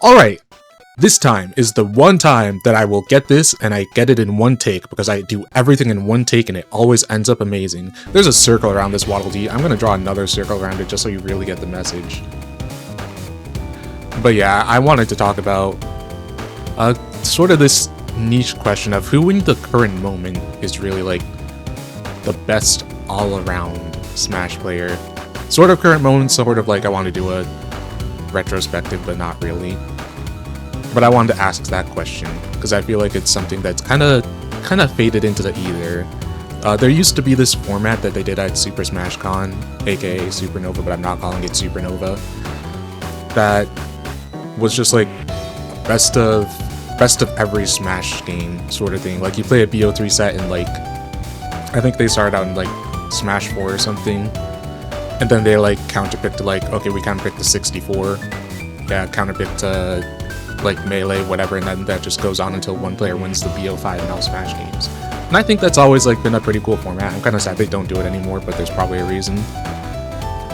Alright, this time is the one time that I will get this and I get it in one take because I do everything in one take and it always ends up amazing. There's a circle around this Waddle Dee. I'm going to draw another circle around it just so you really get the message. But yeah, I wanted to talk about sort of this niche question of who in the current moment is really like the best all-around Smash player. Sort of current moment, sort of like I want to do a retrospective, but not really. But I wanted to ask that question because I feel like it's something that's kind of faded into the ether. There used to be this format that they did at Super Smash Con, aka Supernova, but I'm not calling it Supernova. That was just like best of every Smash game sort of thing. Like you play a BO3 set and like I think they started out in like Smash 4 or something, and then they like counterpicked to like, okay, we counterpicked to 64, yeah, counterpicked to like Melee, whatever, and then that just goes on until one player wins the BO5 in all Smash games. And I think that's always like been a pretty cool format. I'm kind of sad they don't do it anymore, but there's probably a reason.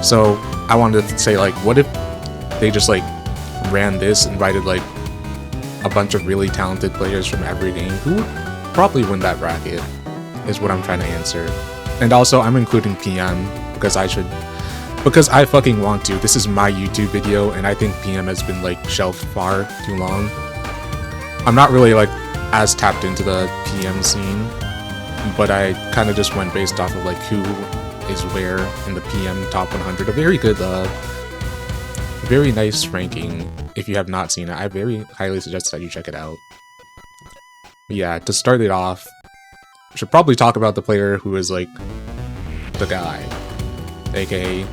So I wanted to say like, what if they just like ran this, invited like a bunch of really talented players from every game who would probably win that bracket, is what I'm trying to answer. And also I'm including PM because I fucking want to. This is my YouTube video and I think PM has been like shelved far too long. I'm not really like as tapped into the PM scene, but I kind of just went based off of like who is where in the PM top 100. A very good, very nice ranking. If you have not seen it, I very highly suggest that you check it out. Yeah, to start it off, I should probably talk about the player who is like the guy, aka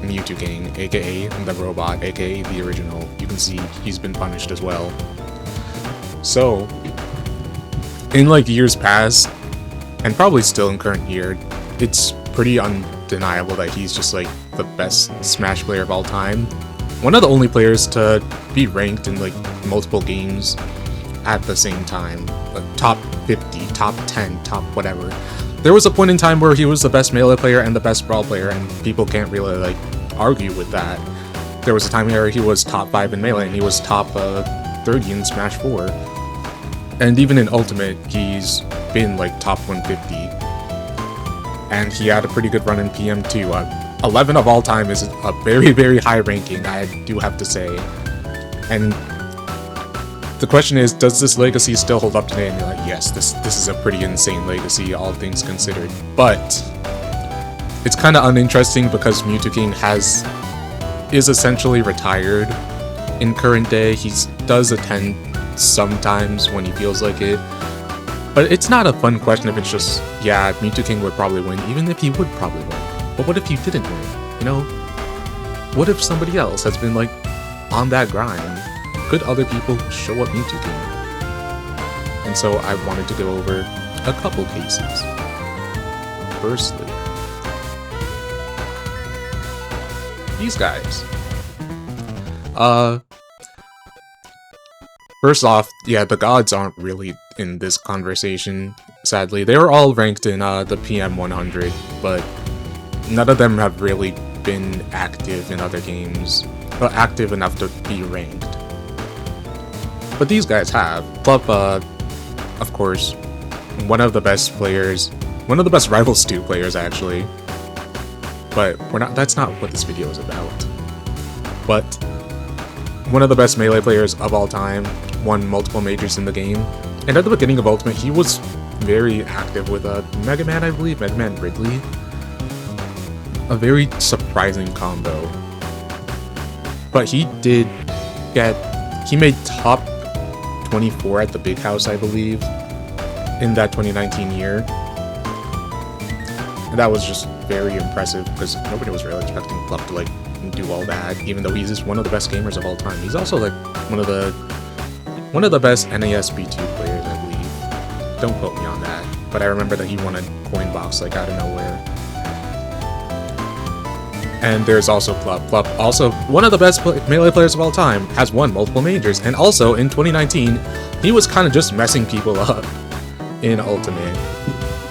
Mewtwo King, aka the robot, aka the original. You can see he's been punished as well. So, in like years past, and probably still in current year, it's pretty undeniable that he's just like the best Smash player of all time. One of the only players to be ranked in like multiple games at the same time, like top 50, top 10, top whatever. There was a point in time where he was the best Melee player and the best Brawl player, and people can't really like argue with that. There was a time where he was top 5 in Melee and he was top 30 in Smash 4. And even in Ultimate, he's been like top 150. And he had a pretty good run in PM too. 11 of all time is a very, very high ranking, I do have to say. And the question is, does this legacy still hold up today? And you're like, yes, this is a pretty insane legacy, all things considered. But it's kind of uninteresting because Mewtwo King is essentially retired in current day. He does attend sometimes when he feels like it. But it's not a fun question if it's just, yeah, Mewtwo King would probably win, even if he would probably win. But what if you didn't win? You know? What if somebody else has been like on that grind? Could other people show up Mewtwo King? And so I wanted to go over a couple cases. Firstly, these guys. First off, yeah, the gods aren't really in this conversation, sadly. They were all ranked in the PM 100, but none of them have really been active in other games, but active enough to be ranked. But these guys have. Plup, of course, one of the best players, one of the best Rivals 2 players actually. But that's not what this video is about. But one of the best Melee players of all time, won multiple majors in the game. And at the beginning of Ultimate, he was very active with Mega Man, I believe, Mega Man Ridley. A very surprising combo. But he made top 24 at the Big House, I believe, in that 2019 year. And that was just very impressive because nobody was really expecting Plup to like do all that, even though he's just one of the best gamers of all time. He's also like one of the best NES B2 players, I believe. Don't quote me on that, but I remember that he won a coin box like out of nowhere. And there's also Plup. Plup, also one of the best Melee players of all time, has won multiple majors, and also in 2019, he was kind of just messing people up in Ultimate.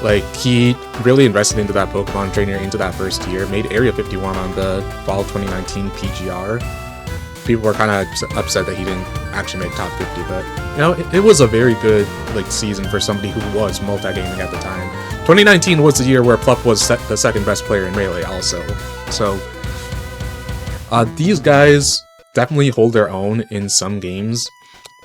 Like, he really invested into that Pokemon trainer into that first year, made Area 51 on the Fall 2019 PGR, people were kind of upset that he didn't actually make top 50, but you know, it was a very good like season for somebody who was multi-gaming at the time. 2019 was the year where Pluff was the second best player in Melee also. So these guys definitely hold their own in some games,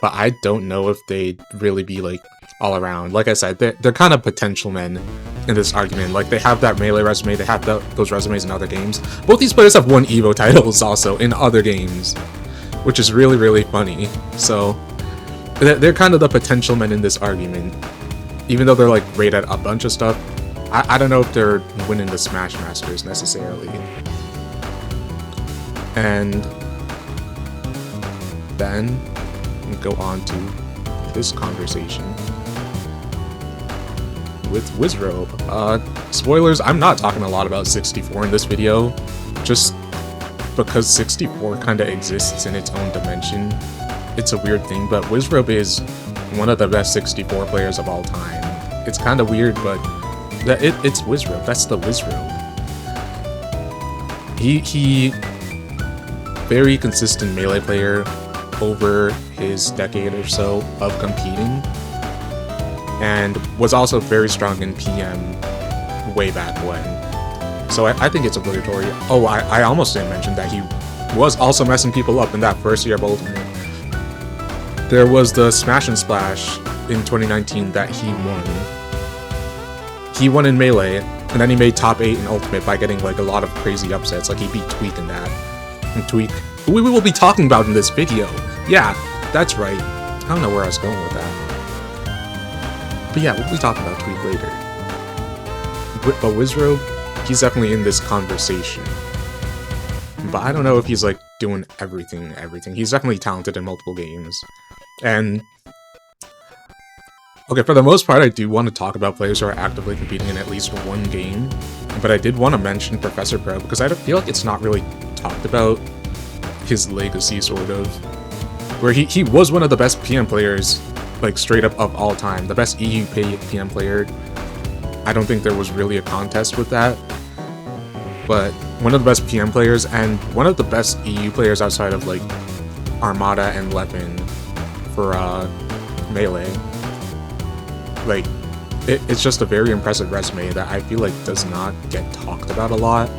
but I don't know if they'd really be like all around. Like I said, they're kind of potential men in this argument. Like, they have that Melee resume, they have those resumes in other games. Both these players have won EVO titles also in other games, which is really, really funny. So they're kind of the potential men in this argument, even though they're like great at a bunch of stuff. I don't know if they're winning the Smash Masters necessarily. And then we go on to this conversation with Wizrobe. Spoilers, I'm not talking a lot about 64 in this video, just because 64 kind of exists in its own dimension. It's a weird thing, but Wizrobe is one of the best 64 players of all time. It's kind of weird, but it's Wizrobe. That's the Wizrobe. He very consistent Melee player over his decade or so of competing, and was also very strong in PM way back when. So I think it's obligatory. Oh, I almost didn't mention that he was also messing people up in that first year of Ultimate. There was the Smash and Splash in 2019 that he won. He won in Melee, and then he made top 8 in Ultimate by getting like a lot of crazy upsets. Like, he beat Tweak in that. And Tweak, who we will be talking about in this video. Yeah, that's right. I don't know where I was going with that. But yeah, we'll be talking about Tweak later. But Wizrobe, he's definitely in this conversation. But I don't know if he's like doing everything. He's definitely talented in multiple games. And okay, for the most part, I do want to talk about players who are actively competing in at least one game. But I did want to mention Professor Pro, because I feel like it's not really talked about his legacy, sort of. Where he was one of the best PM players, like straight up of all time. The best EU PM player. I don't think there was really a contest with that. But one of the best PM players, and one of the best EU players outside of like Armada and Lepin for Melee. Like, it's just a very impressive resume that I feel like does not get talked about a lot.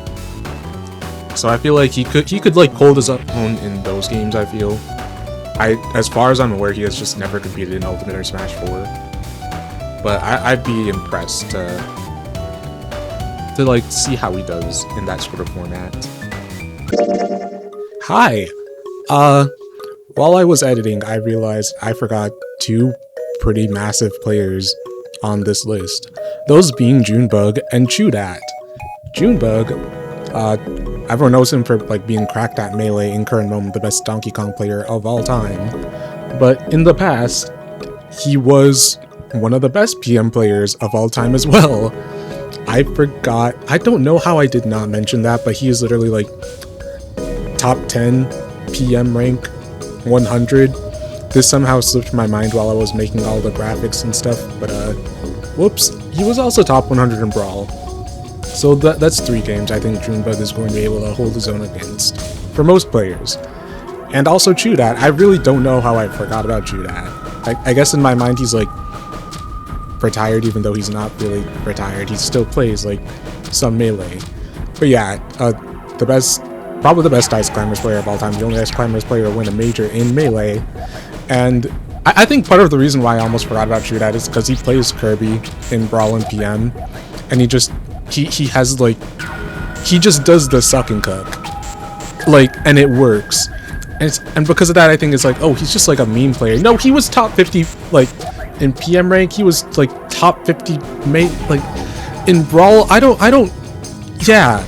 So I feel like he could like hold his own in those games, I feel. As far as I'm aware, he has just never competed in Ultimate or Smash 4. But I'd be impressed to like see how he does in that sort of format. Hi! While I was editing, I realized I forgot two pretty massive players on this list. Those being Junebug and Chudat. Junebug, everyone knows him for like being cracked at Melee, in current moment the best Donkey Kong player of all time. But in the past, he was one of the best PM players of all time as well. I forgot, I don't know how I did not mention that, but he is literally like top 10 PM rank 100. This somehow slipped my mind while I was making all the graphics and stuff, but whoops, he was also top 100 in Brawl. So that's 3 games I think Junebug is going to be able to hold his own against, for most players. And also Chudat, I really don't know how I forgot about Chudat. I guess in my mind he's like retired, even though he's not really retired. He still plays like some Melee. But yeah, probably the best Ice Climbers player of all time, the only Ice Climbers player to win a major in Melee. And I think part of the reason why I almost forgot about Chudat is because he plays Kirby in Brawl and PM, and he just has like, he just does the suck and cook, like, and it works. And because of that, I think it's like, oh, he's just like a meme player. No, he was top 50 like in PM rank. He was like top 50 like in Brawl. I don't yeah,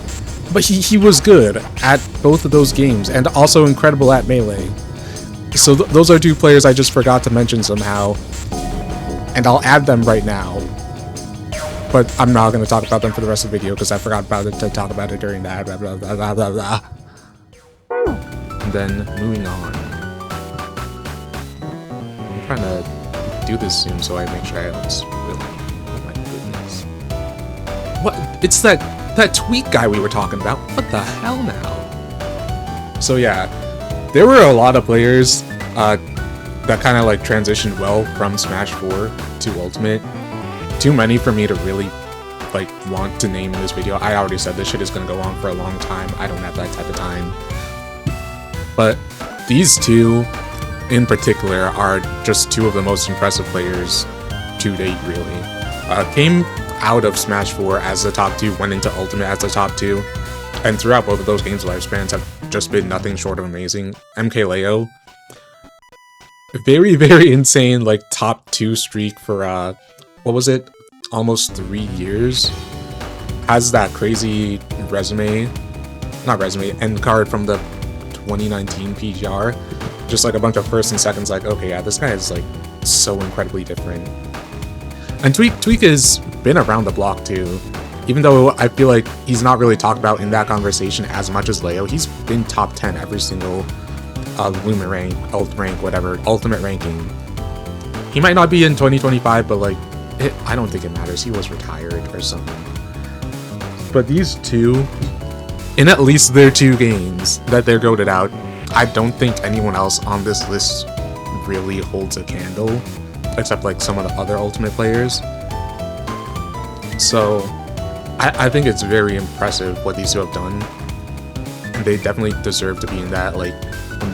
but he was good at both of those games and also incredible at Melee. So those are 2 players I just forgot to mention somehow, and I'll add them right now. But I'm not going to talk about them for the rest of the video because I forgot about it to talk about it during that. Blah, blah, blah, blah, blah, blah. And then moving on. I'm trying to do this soon so I make sure I don't spoil it. Oh my goodness. What? It's that Tweak guy we were talking about. What the hell now? So yeah, there were a lot of players that kind of like transitioned well from Smash 4 to Ultimate. Too many for me to really like want to name in this video. I already said this shit is gonna go on for a long time. I don't have that type of time. But these two in particular are just two of the most impressive players to date, really. Came out of Smash 4 as the top 2, went into Ultimate as the top 2, and throughout both of those games' lifespans have just been nothing short of amazing. MKLeo, very, very insane, like, top 2 streak for, what was it? Almost 3 years. Has that crazy end card from the 2019 PGR. Just like a bunch of first and seconds, like, okay, yeah, this guy is like so incredibly different. And Tweak has been around the block too. Even though I feel like he's not really talked about in that conversation as much as Leo, he's been top 10 every single Lumen rank, Ult rank, whatever, Ultimate ranking. He might not be in 2025, but like, I don't think it matters. He was retired or something. But these two, in at least their 2 games that they're goated out, I don't think anyone else on this list really holds a candle, except like some of the other Ultimate players. So I think it's very impressive what these two have done. And they definitely deserve to be in that like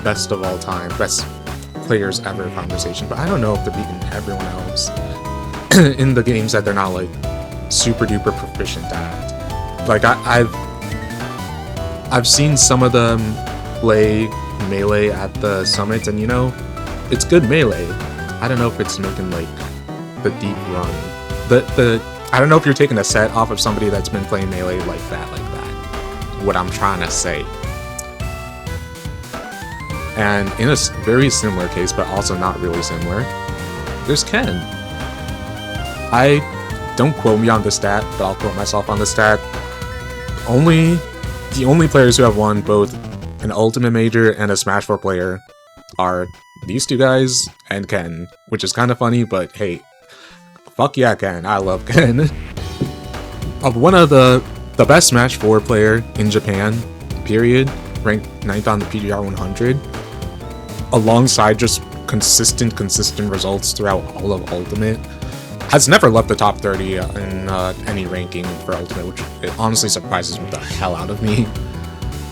best of all time, best players ever conversation. But I don't know if they're beating everyone else in the games that they're not like super duper proficient at. Like I've seen some of them play Melee at the summits, and you know, it's good Melee. I don't know if it's making like the deep run. I don't know if you're taking a set off of somebody that's been playing Melee like that. What I'm trying to say. And in a very similar case, but also not really similar, there's Ken. Don't quote me on the stat, but I'll quote myself on the stat. The only players who have won both an Ultimate Major and a Smash 4 player are these two guys and Ken, which is kind of funny, but hey, fuck yeah, Ken. I love Ken. Of one of the best Smash 4 player in Japan, period, ranked 9th on the PGR 100, alongside just consistent results throughout all of Ultimate. Has never left the top 30 in any ranking for Ultimate, which it honestly surprises the hell out of me.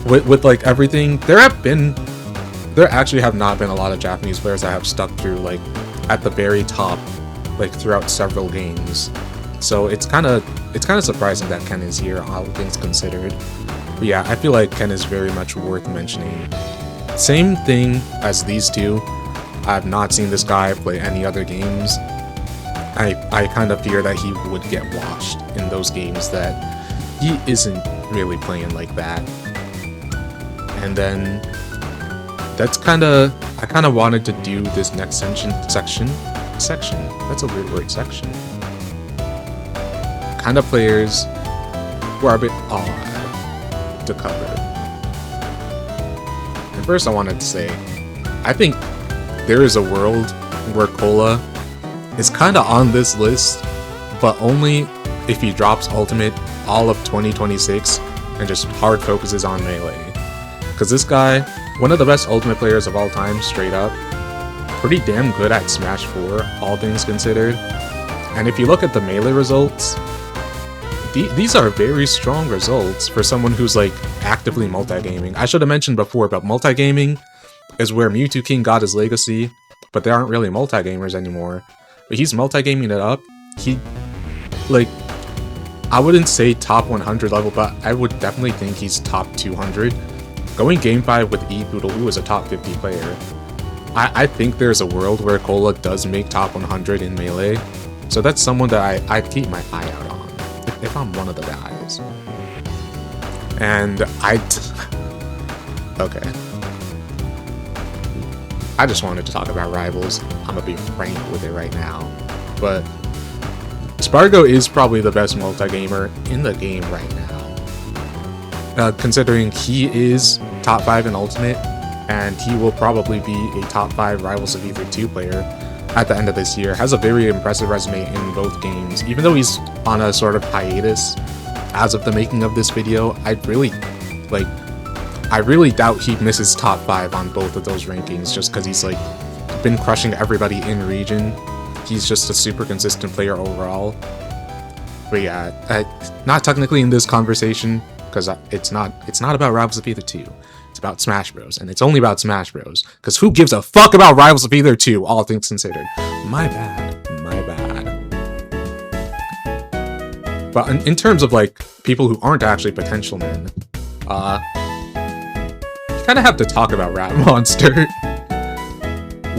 With like everything, there actually have not been a lot of Japanese players that have stuck through like at the very top, like throughout several games. So it's kind of surprising that Ken is here, all things considered. But yeah, I feel like Ken is very much worth mentioning. Same thing as these two. I have not seen this guy play any other games. I kind of fear that he would get washed in those games that he isn't really playing like that. And then I kind of wanted to do this next section. That's a weird word, section. Kind of players who are a bit odd to cover. And first I wanted to say, I think there is a world where Cola is kind of on this list, but only if he drops Ultimate all of 2026 and just hard focuses on Melee. Because this guy, one of the best Ultimate players of all time, straight up, pretty damn good at Smash 4, all things considered. And if you look at the Melee results, these are very strong results for someone who's like actively multigaming. I should have mentioned before, but multigaming is where Mewtwo King got his legacy, but they aren't really multigamers anymore. But he's multigaming it up. He, like, I wouldn't say top 100 level, but I would definitely think he's top 200. Going Game 5 with eBoodle, who is a top 50 player, I think there's a world where Cola does make top 100 in Melee. So that's someone that I'd keep my eye out on, if I'm one of the guys. And okay. I just wanted to talk about rivals. I'm gonna be frank with it right now. But Spargo is probably the best multi-gamer in the game right now. Considering he is top 5 in Ultimate, and he will probably be a top 5 Rivals of Aether 2 player at the end of this year. Has a very impressive resume in both games. Even though he's on a sort of hiatus as of the making of this video, I'd really, like, I really doubt he misses top 5 on both of those rankings just because he's like been crushing everybody in region. He's just a super consistent player overall. But yeah, not technically in this conversation because it's not about Rivals of Aether 2. It's about Smash Bros. And it's only about Smash Bros. Because who gives a fuck about Rivals of Aether 2, all things considered. My bad. My bad. But in terms of like people who aren't actually potential men, you kind of have to talk about Rat Monster,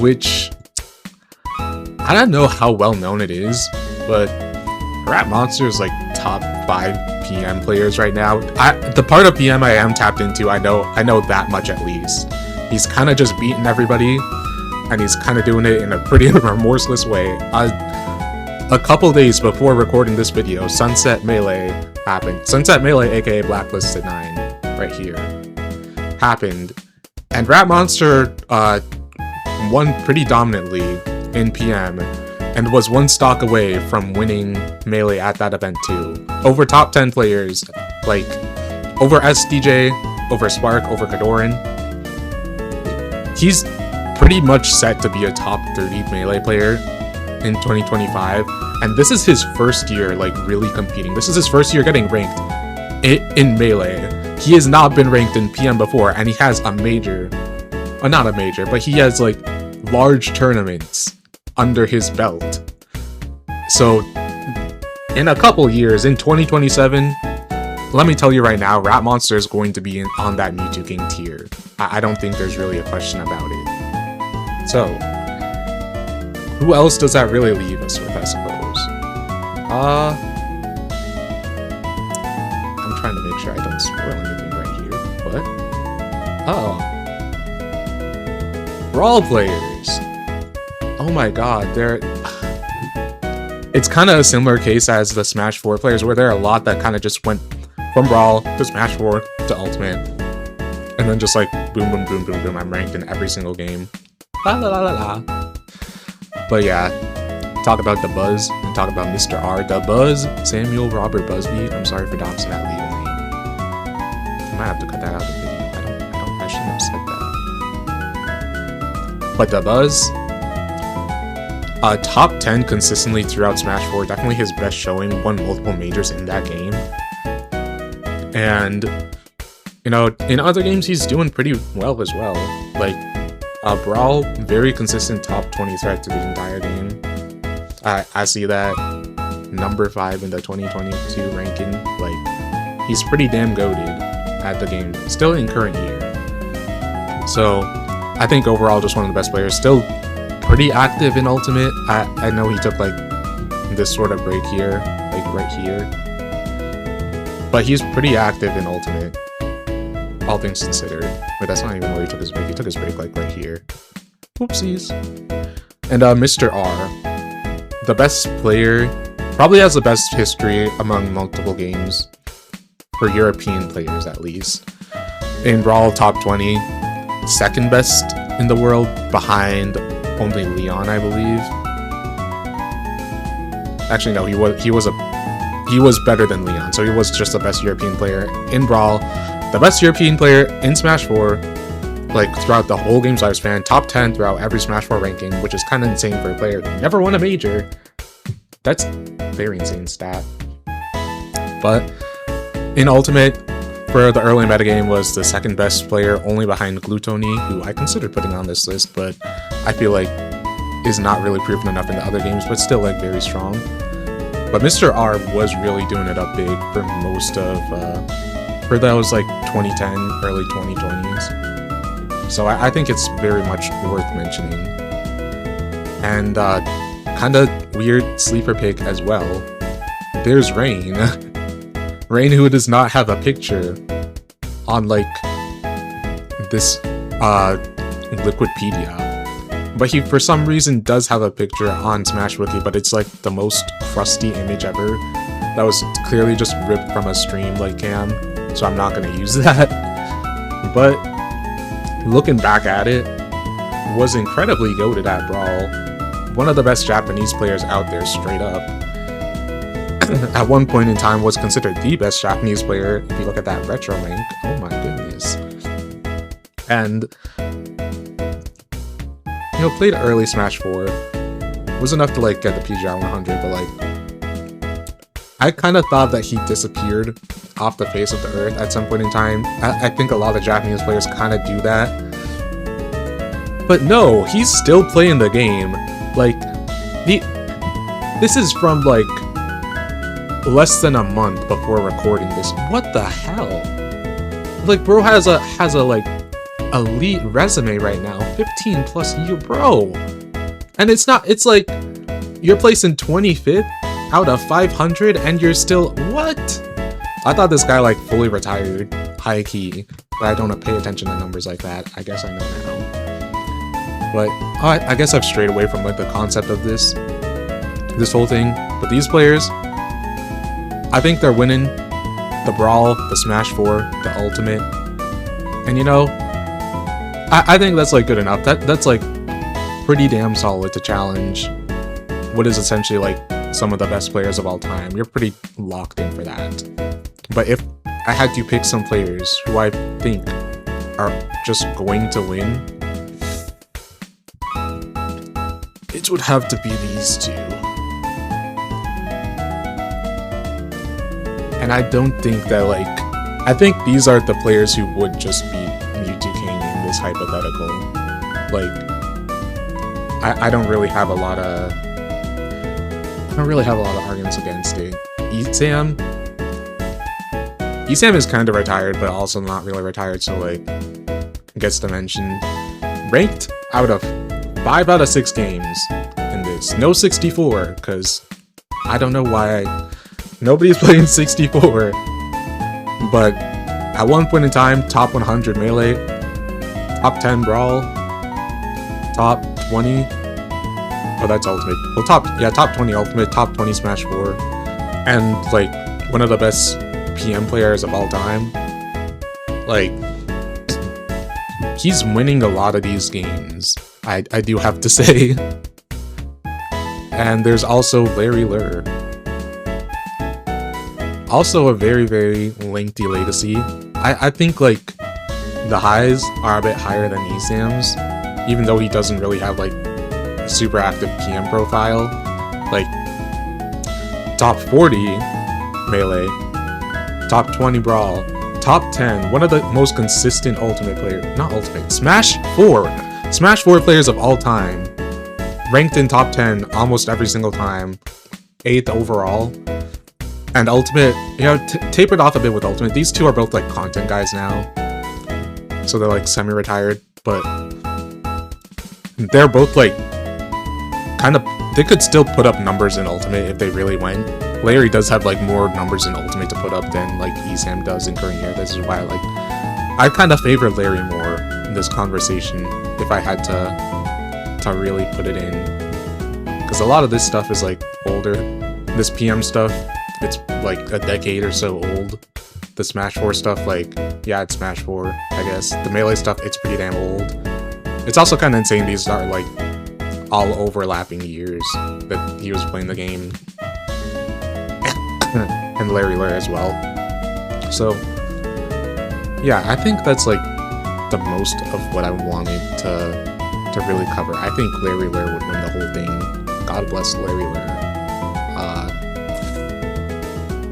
which I don't know how well known it is, but Rat Monster is like top 5 PM players right now. The part of PM I am tapped into, I know that much at least. He's kind of just beating everybody, and he's kind of doing it in a pretty remorseless way. A couple days before recording this video, Sunset Melee happened. Sunset Melee, aka Blacklisted 9, right here, happened, and Rat Monster won pretty dominantly in PM, and was one stock away from winning Melee at that event too. Over top 10 players, like over SDJ, over Spark, over Kadoran. He's pretty much set to be a top 30 Melee player in 2025, and this is his first year like really competing. This is his first year getting ranked in Melee. He has not been ranked in PM before, and he has a major, not a major, but he has like large tournaments under his belt. So in a couple years, in 2027, let me tell you right now, Rat Monster is going to be on that Mewtwo King tier. I don't think there's really a question about it. So who else does that really leave us with, I suppose? I'm trying to make sure I don't spoil anything right here. What? Oh. Brawl players. Oh my god, it's kind of a similar case as the Smash 4 players, where there are a lot that kind of just went from Brawl to Smash 4 to Ultimate, and then just like boom, boom, boom, boom, boom, I'm ranked in every single game. La la la la la. But yeah, talk about the Buzz, and talk about Mr. R. The Buzz, Samuel Robert Busby. I'm sorry for doxing that legal name. I might have to cut that out of the video. I shouldn't have said that. But the Buzz, top 10 consistently throughout Smash 4, definitely his best showing, won multiple majors in that game. And, you know, in other games he's doing pretty well as well. Like, Brawl, very consistent top 20 threat through the entire game. I see that number 5 in the 2022 ranking. Like, he's pretty damn goated at the game, still in current year. So, I think overall just one of the best players. Still pretty active in Ultimate. I know he took like this sort of break here, like right here, but he's pretty active in Ultimate, all things considered. But that's not even where he took his break. He took his break like right here. Whoopsies. And Mr. R, the best player, probably has the best history among multiple games for European players at least. In Brawl, top 20, second best in the world, behind only Leon, I believe. Actually, no, he was better than Leon, so he was just the best European player in Brawl, the best European player in Smash 4, like throughout the whole game's lifespan, top 10 throughout every Smash 4 ranking, which is kind of insane for a player who never won a major. That's a very insane stat. But in Ultimate, for the early metagame, was the second best player, only behind Glutoni, who I considered putting on this list, but I feel like is not really proven enough in the other games, but still like very strong. But Mr. R was really doing it up big for most of, for those like 2010, early 2020s. So I think it's very much worth mentioning. And kind of weird sleeper pick as well. There's Rain. Rain, who does not have a picture on like this Liquipedia, but he for some reason does have a picture on Smash Wiki, but it's like the most crusty image ever that was clearly just ripped from a Streamlight cam, so I'm not gonna use that. But looking back at it, was incredibly goated at Brawl, one of the best Japanese players out there straight up. At one point in time was considered the best Japanese player if you look at that retro rank. Oh my goodness. And, played early Smash 4. Was enough to, like, get the PGR 100, but, like, I kind of thought that he disappeared off the face of the earth at some point in time. I think a lot of Japanese players kind of do that. But no, he's still playing the game. Like, this is from, like, less than a month before recording this. What the hell? Like, bro has a like, elite resume right now. 15 plus year, bro. And it's like, you're placing 25th out of 500 and you're still, what? I thought this guy, like, fully retired, high key, but I don't pay attention to numbers like that. I guess I know now. But I guess I've strayed away from, like, the concept of this whole thing. But these players, I think they're winning the Brawl, the Smash 4, the Ultimate. And I think that's, like, good enough. That's like pretty damn solid to challenge what is essentially, like, some of the best players of all time. You're pretty locked in for that. But if I had to pick some players who I think are just going to win, it would have to be these two. And I don't think that, like, I think these are the players who would just beat Mewtwo King in this hypothetical. Like, I don't really have a lot of arguments against it. Esam is kind of retired, but also not really retired, so, like, gets to mention. Ranked out of 5 out of 6 games in this. No 64, because I don't know why nobody's playing 64. But at one point in time, top 100 Melee, top 10 Brawl, top 20. Oh, that's Ultimate. Well, top 20 Ultimate, top 20 Smash 4, and, like, one of the best PM players of all time. Like, he's winning a lot of these games, I do have to say. And there's also Larry Lurr. Also a very, very lengthy latency. I think, like, the highs are a bit higher than Esam's, even though he doesn't really have, like, a super active PM profile. Like, top 40 Melee, top 20 Brawl, top 10, one of the most consistent Smash 4 players of all time, ranked in top 10 almost every single time, 8th overall. And Ultimate, tapered off a bit with Ultimate. These two are both, like, content guys now, so they're, like, semi-retired, but they're both, like, they could still put up numbers in Ultimate if they really went. Larry does have, like, more numbers in Ultimate to put up than, like, Esam does in current year. This is why, like, I kind of favor Larry more in this conversation if I had to really put it in, because a lot of this stuff is, like, older. This PM stuff, it's, like, a decade or so old. The Smash 4 stuff, like, yeah, it's Smash 4, I guess. The Melee stuff, it's pretty damn old. It's also kind of insane these are, like, all overlapping years that he was playing the game. And Larry Lurr as well. So, yeah, I think that's, like, the most of what I wanted to really cover. I think Larry Lurr would win the whole thing. God bless Larry Lurr.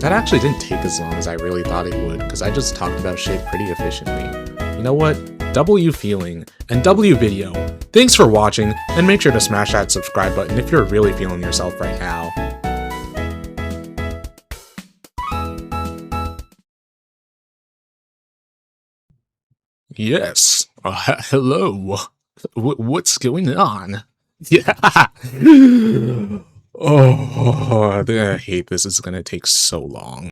That actually didn't take as long as I really thought it would, because I just talked about shit pretty efficiently. You know what? W feeling and W video. Thanks for watching, and make sure to smash that subscribe button if you're really feeling yourself right now. Yes. Hello. What's going on? Yeah. Oh, I hate this. It's gonna take so long.